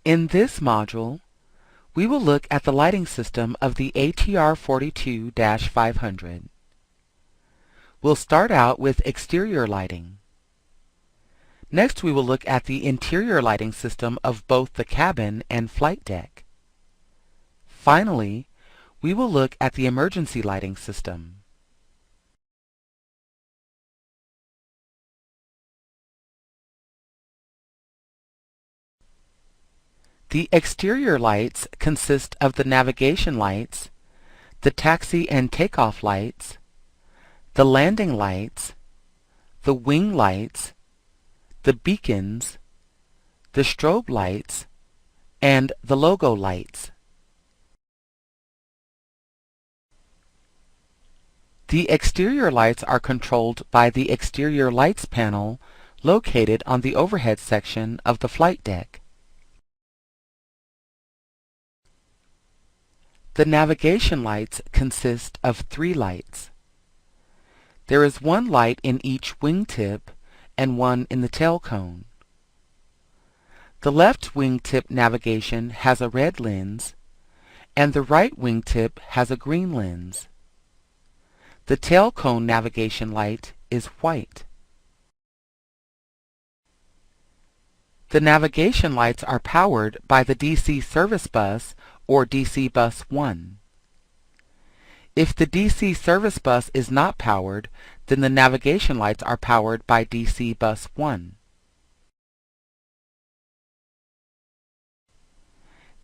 In this module, we will look at the lighting system of the ATR 42-500. We'll start out with exterior lighting. Next, we will look at the interior lighting system of both the cabin and flight deck. Finally, we will look at the emergency lighting system. The exterior lights consist of the navigation lights, the taxi and takeoff lights, the landing lights, the wing lights, the beacons, the strobe lights, and the logo lights. The exterior lights are controlled by the exterior lights panel located on the overhead section of the flight deck. The navigation lights consist of 3 lights. There is 1 light in each wingtip and 1 in the tail cone. The left wingtip navigation has a red lens, and the right wingtip has a green lens. The tail cone navigation light is white. The navigation lights are powered by the DC service bus or DC bus 1. If the DC service bus is not powered, then the navigation lights are powered by DC bus 1.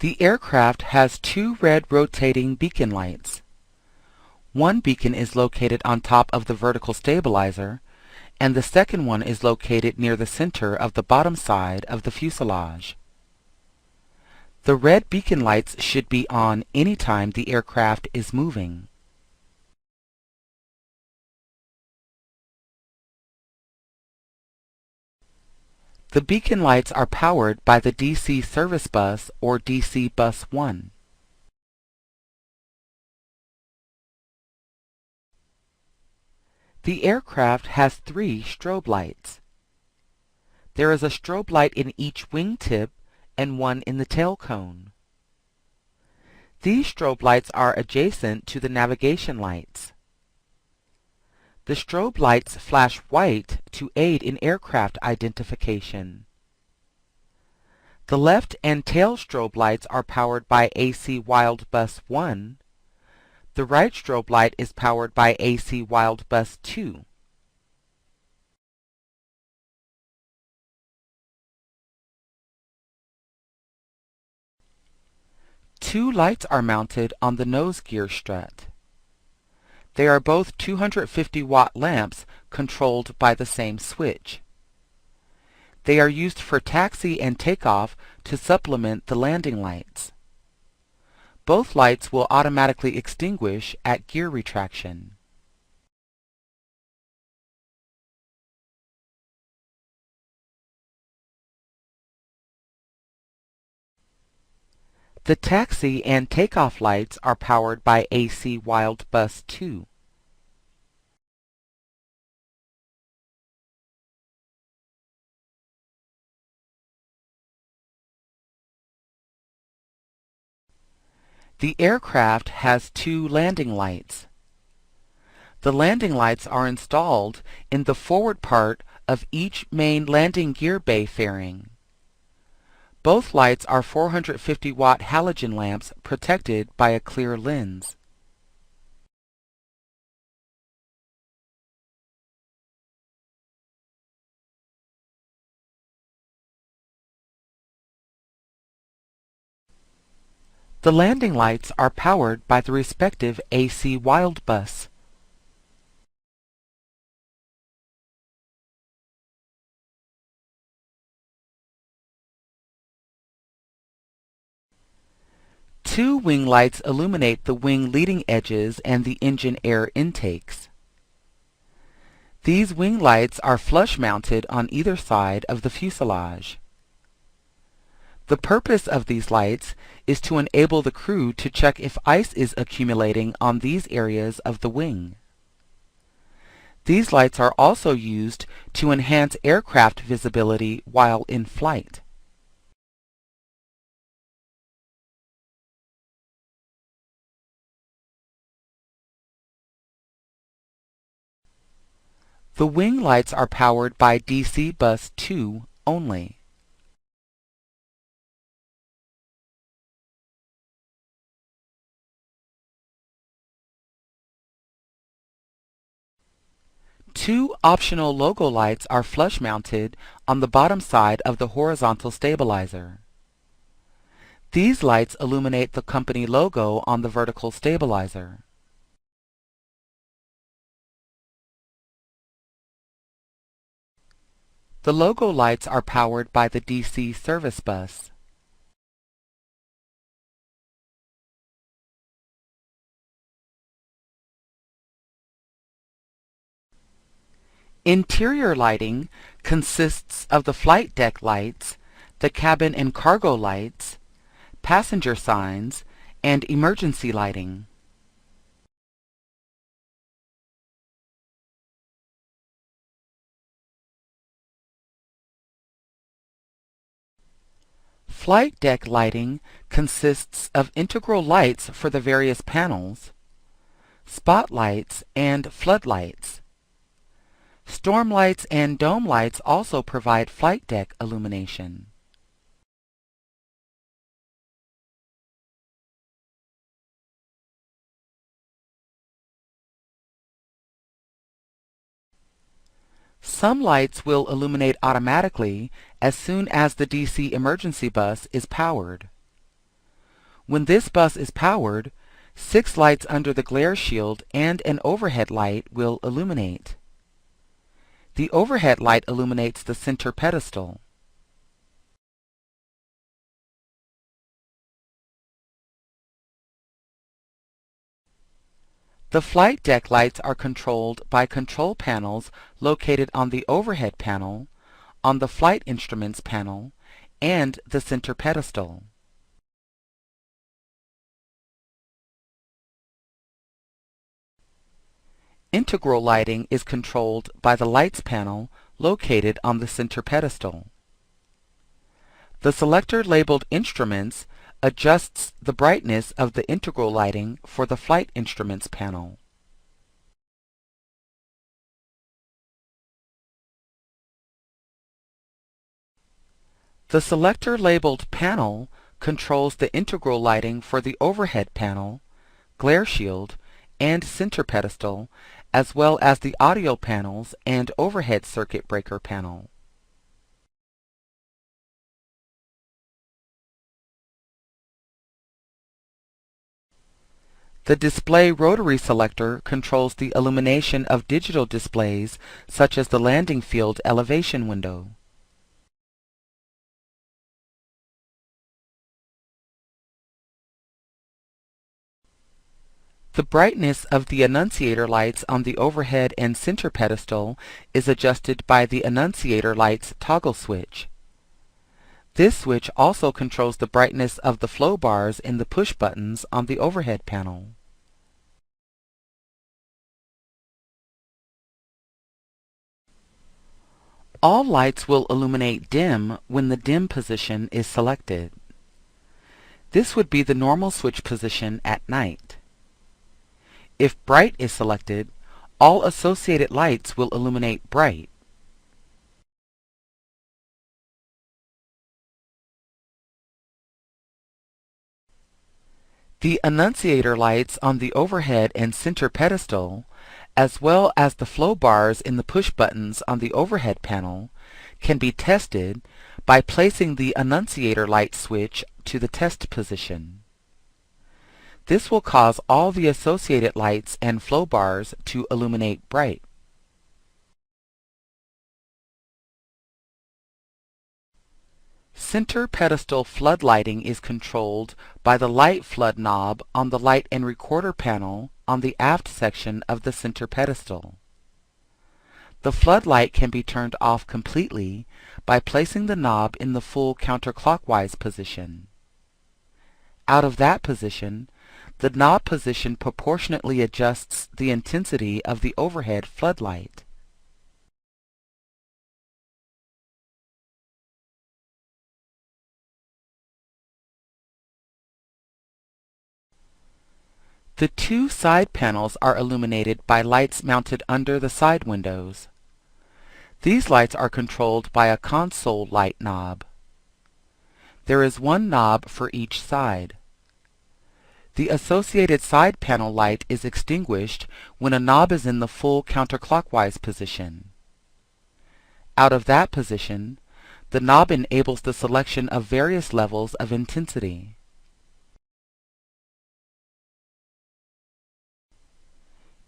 The aircraft has 2 red rotating beacon lights. One beacon is located on top of the vertical stabilizer, and the second one is located near the center of the bottom side of the fuselage. The red beacon lights should be on anytime the aircraft is moving. The beacon lights are powered by the DC service bus or DC bus 1. The aircraft has 3 strobe lights. There is a strobe light in each wingtip and 1 in the tail cone. These strobe lights are adjacent to the navigation lights. The strobe lights flash white to aid in aircraft identification. The left and tail strobe lights are powered by AC Wild Bus 1. The right strobe light is powered by AC Wild Bus 2. Two lights are mounted on the nose gear strut. They are both 250-watt lamps controlled by the same switch. They are used for taxi and takeoff to supplement the landing lights. Both lights will automatically extinguish at gear retraction. The taxi and takeoff lights are powered by AC Wild Bus 2. The aircraft has 2 landing lights. The landing lights are installed in the forward part of each main landing gear bay fairing. Both lights are 450-watt halogen lamps protected by a clear lens. The landing lights are powered by the respective AC Wild Bus. Two wing lights illuminate the wing leading edges and the engine air intakes. These wing lights are flush mounted on either side of the fuselage. The purpose of these lights is to enable the crew to check if ice is accumulating on these areas of the wing. These lights are also used to enhance aircraft visibility while in flight. The wing lights are powered by DC bus 2 only. Two optional logo lights are flush mounted on the bottom side of the horizontal stabilizer. These lights illuminate the company logo on the vertical stabilizer. The logo lights are powered by the DC service bus. Interior lighting consists of the flight deck lights, the cabin and cargo lights, passenger signs, and emergency lighting. Flight deck lighting consists of integral lights for the various panels, spotlights, and floodlights. Storm lights and dome lights also provide flight deck illumination. Some lights will illuminate automatically as soon as the DC emergency bus is powered. When this bus is powered, 6 lights under the glare shield and an overhead light will illuminate. The overhead light illuminates the center pedestal. The flight deck lights are controlled by control panels located on the overhead panel, on the flight instruments panel, and the center pedestal. Integral lighting is controlled by the lights panel located on the center pedestal. The selector labeled instruments adjusts the brightness of the integral lighting for the flight instruments panel. The selector labeled panel controls the integral lighting for the overhead panel, glare shield, and center pedestal, as well as the audio panels and overhead circuit breaker panel. The display rotary selector controls the illumination of digital displays such as the landing field elevation window. The brightness of the annunciator lights on the overhead and center pedestal is adjusted by the annunciator lights toggle switch. This switch also controls the brightness of the flow bars in the push buttons on the overhead panel. All lights will illuminate dim when the dim position is selected. This would be the normal switch position at night. If bright is selected, all associated lights will illuminate bright. The annunciator lights on the overhead and center pedestal, as well as the flow bars in the push buttons on the overhead panel, can be tested by placing the annunciator light switch to the test position. This will cause all the associated lights and flow bars to illuminate bright. Center pedestal flood lighting is controlled by the light flood knob on the light and recorder panel on the aft section of the center pedestal. The floodlight can be turned off completely by placing the knob in the full counterclockwise position. Out of that position, the knob position proportionately adjusts the intensity of the overhead floodlight. The two side panels are illuminated by lights mounted under the side windows. These lights are controlled by a console light knob. There is one knob for each side. The associated side panel light is extinguished when a knob is in the full counterclockwise position. Out of that position, the knob enables the selection of various levels of intensity.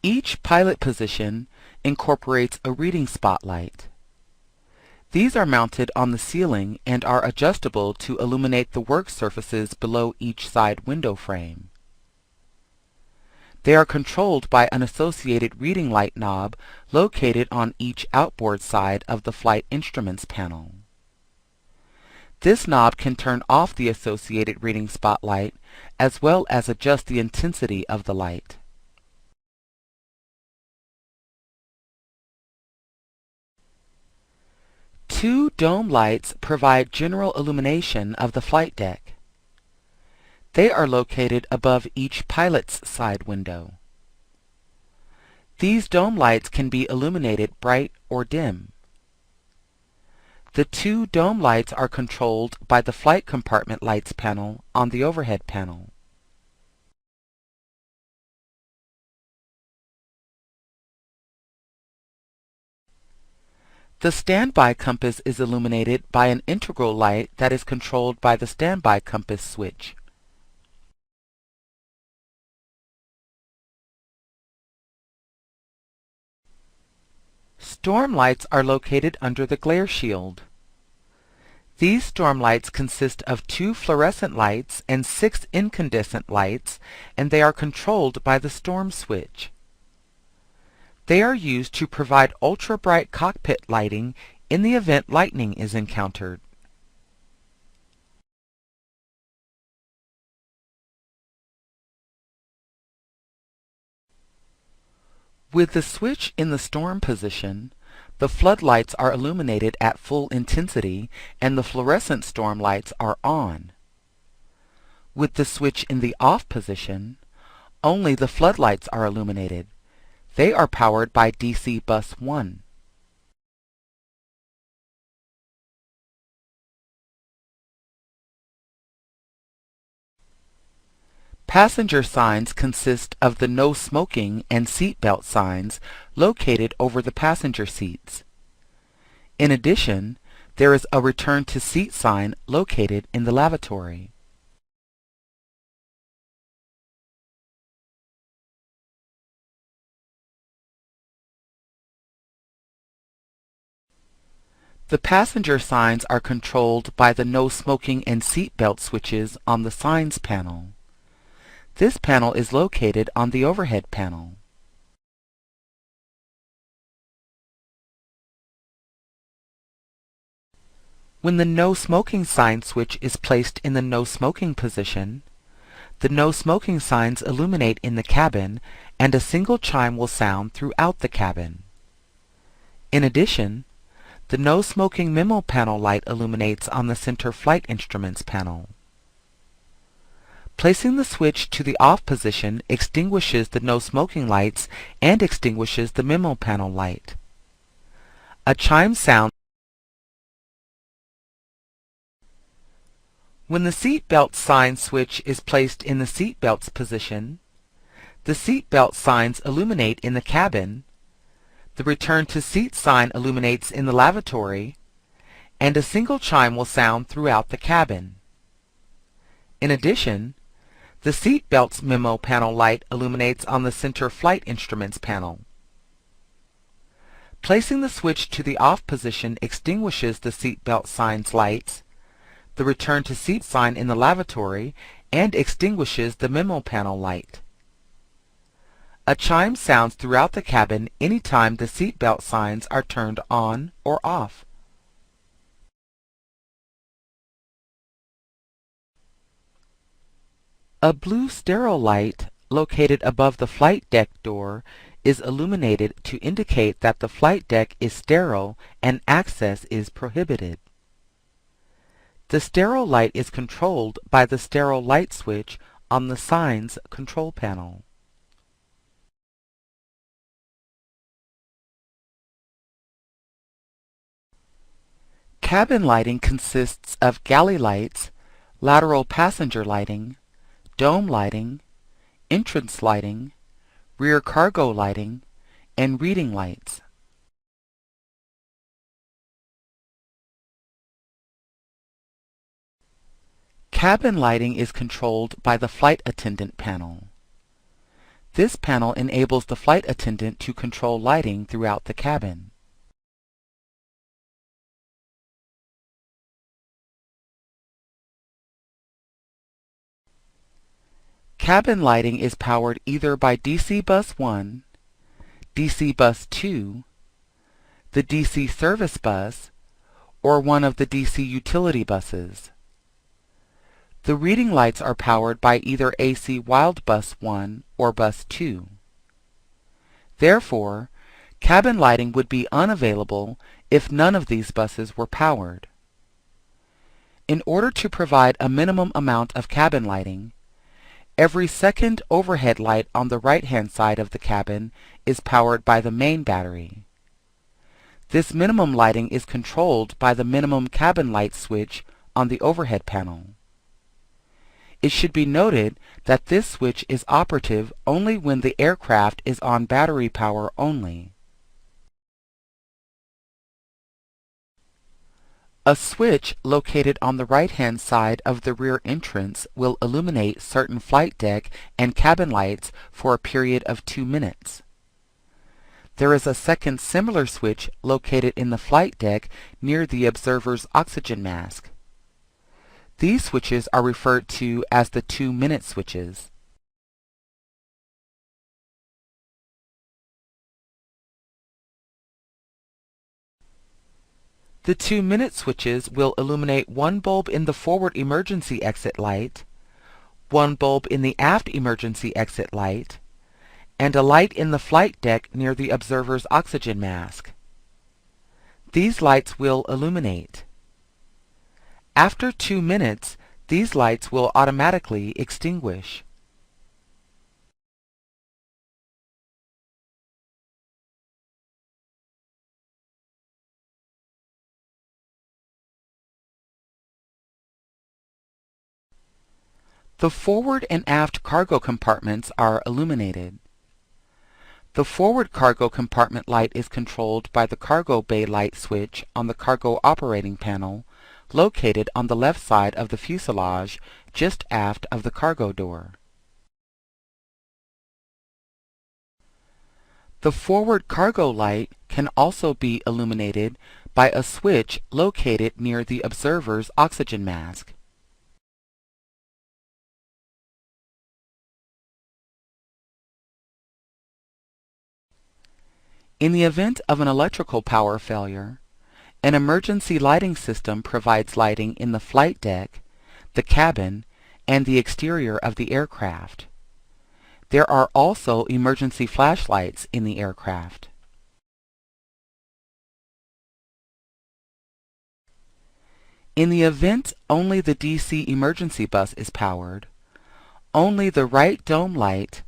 Each pilot position incorporates a reading spotlight. These are mounted on the ceiling and are adjustable to illuminate the work surfaces below each side window frame. They are controlled by an associated reading light knob located on each outboard side of the flight instruments panel. This knob can turn off the associated reading spotlight as well as adjust the intensity of the light. Two dome lights provide general illumination of the flight deck. They are located above each pilot's side window. These dome lights can be illuminated bright or dim. The two dome lights are controlled by the flight compartment lights panel on the overhead panel. The standby compass is illuminated by an integral light that is controlled by the standby compass switch. Storm lights are located under the glare shield. These storm lights consist of 2 fluorescent lights and 6 incandescent lights, and they are controlled by the storm switch. They are used to provide ultra-bright cockpit lighting in the event lightning is encountered. With the switch in the storm position, the floodlights are illuminated at full intensity and the fluorescent storm lights are on. With the switch in the off position, only the floodlights are illuminated. They are powered by DC bus 1. Passenger signs consist of the no smoking and seatbelt signs located over the passenger seats. In addition, there is a return to seat sign located in the lavatory. The passenger signs are controlled by the no smoking and seatbelt switches on the signs panel. This panel is located on the overhead panel. When the no smoking sign switch is placed in the no smoking position, the no smoking signs illuminate in the cabin and a single chime will sound throughout the cabin. In addition, the no smoking memo panel light illuminates on the center flight instruments panel. Placing the switch to the off position extinguishes the no smoking lights and extinguishes the memo panel light. A chime sounds when the seatbelt sign switch is placed in the seatbelts position. The seatbelt signs illuminate in the cabin, the return to seat sign illuminates in the lavatory, and a single chime will sound throughout the cabin. In addition, the seatbelts memo panel light illuminates on the center flight instruments panel. Placing the switch to the off position extinguishes the seatbelt sign's lights, the return to seat sign in the lavatory, and extinguishes the memo panel light. A chime sounds throughout the cabin anytime the seatbelt signs are turned on or off. A blue stereo light located above the flight deck door is illuminated to indicate that the flight deck is sterile and access is prohibited. The stereo light is controlled by the stereo light switch on the signs control panel. Cabin lighting consists of galley lights, lateral passenger lighting, dome lighting, entrance lighting, rear cargo lighting, and reading lights. Cabin lighting is controlled by the flight attendant panel. This panel enables the flight attendant to control lighting throughout the cabin. Cabin lighting is powered either by DC Bus 1, DC Bus 2, the DC Service Bus, or one of the DC utility buses. The reading lights are powered by either AC Wild Bus 1 or Bus 2. Therefore, cabin lighting would be unavailable if none of these buses were powered. In order to provide a minimum amount of cabin lighting, every second overhead light on the right-hand side of the cabin is powered by the main battery. This minimum lighting is controlled by the minimum cabin light switch on the overhead panel. It should be noted that this switch is operative only when the aircraft is on battery power only. A switch located on the right-hand side of the rear entrance will illuminate certain flight deck and cabin lights for a period of 2 minutes. There is a second similar switch located in the flight deck near the observer's oxygen mask. These switches are referred to as the 2-minute switches. The 2-minute switches will illuminate one bulb in the forward emergency exit light, one bulb in the aft emergency exit light, and a light in the flight deck near the observer's oxygen mask. These lights will illuminate. After 2 minutes, these lights will automatically extinguish. The forward and aft cargo compartments are illuminated. The forward cargo compartment light is controlled by the cargo bay light switch on the cargo operating panel located on the left side of the fuselage just aft of the cargo door. The forward cargo light can also be illuminated by a switch located near the observer's oxygen mask. In the event of an electrical power failure, an emergency lighting system provides lighting in the flight deck, the cabin, and the exterior of the aircraft. There are also emergency flashlights in the aircraft. In the event only the DC emergency bus is powered, only the right dome light,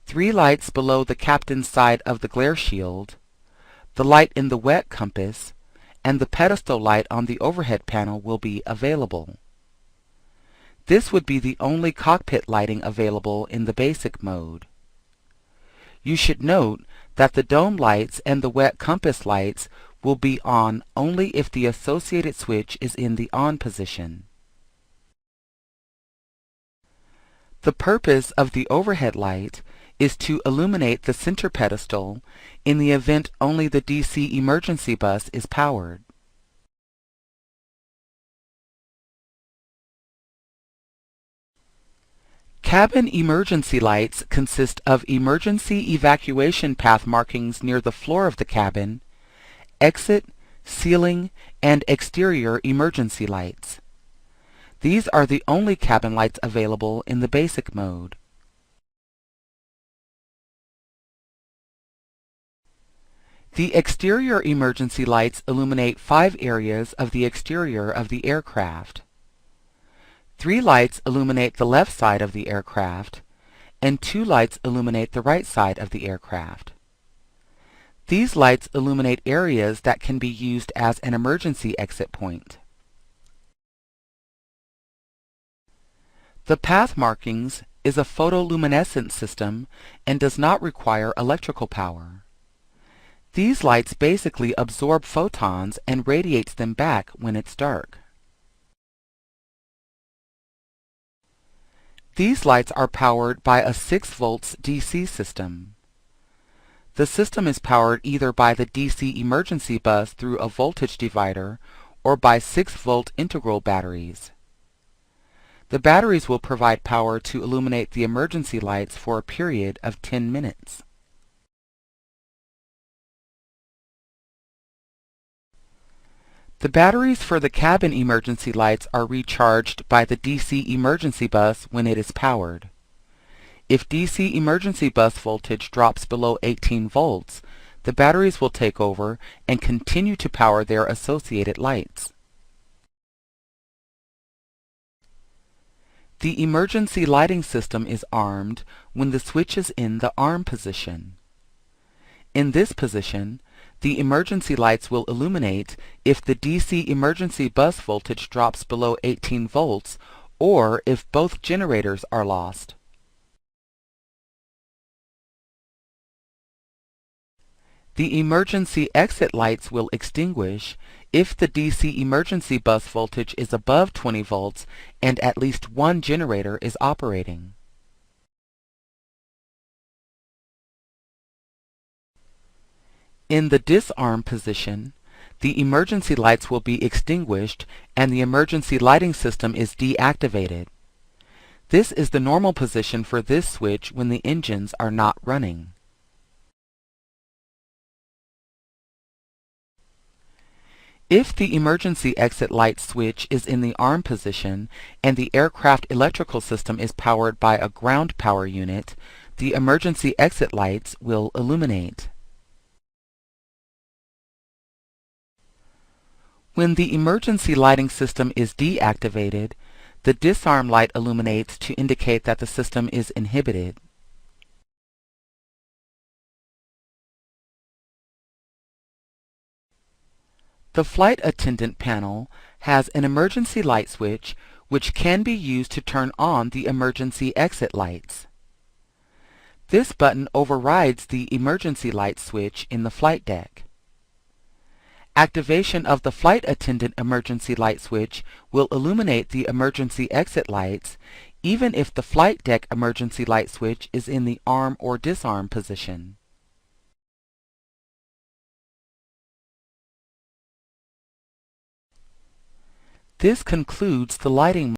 3 lights below the captain's side of the glare shield, the light in the wet compass, and the pedestal light on the overhead panel will be available. This would be the only cockpit lighting available in the basic mode. You should note that the dome lights and the wet compass lights will be on only if the associated switch is in the on position. The purpose of the overhead light is to illuminate the center pedestal in the event only the DC emergency bus is powered. Cabin emergency lights consist of emergency evacuation path markings near the floor of the cabin, exit, ceiling, and exterior emergency lights. These are the only cabin lights available in the basic mode. The exterior emergency lights illuminate 5 areas of the exterior of the aircraft. 3 lights illuminate the left side of the aircraft, and 2 lights illuminate the right side of the aircraft. These lights illuminate areas that can be used as an emergency exit point. The path markings is a photoluminescent system and does not require electrical power. These lights basically absorb photons and radiates them back when it's dark. These lights are powered by a 6 volts DC system. The system is powered either by the DC emergency bus through a voltage divider or by 6-volt integral batteries. The batteries will provide power to illuminate the emergency lights for a period of 10 minutes. The batteries for the cabin emergency lights are recharged by the DC emergency bus when it is powered. If DC emergency bus voltage drops below 18 volts, the batteries will take over and continue to power their associated lights. The emergency lighting system is armed when the switch is in the arm position. In this position, the emergency lights will illuminate if the DC emergency bus voltage drops below 18 volts or if both generators are lost. The emergency exit lights will extinguish if the DC emergency bus voltage is above 20 volts and at least one generator is operating. In the disarm position, the emergency lights will be extinguished and the emergency lighting system is deactivated. This is the normal position for this switch when the engines are not running. If the emergency exit light switch is in the arm position and the aircraft electrical system is powered by a ground power unit, the emergency exit lights will illuminate. When the emergency lighting system is deactivated, the disarm light illuminates to indicate that the system is inhibited. The flight attendant panel has an emergency light switch which can be used to turn on the emergency exit lights. This button overrides the emergency light switch in the flight deck. Activation of the flight attendant emergency light switch will illuminate the emergency exit lights even if the flight deck emergency light switch is in the arm or disarm position. This concludes the lighting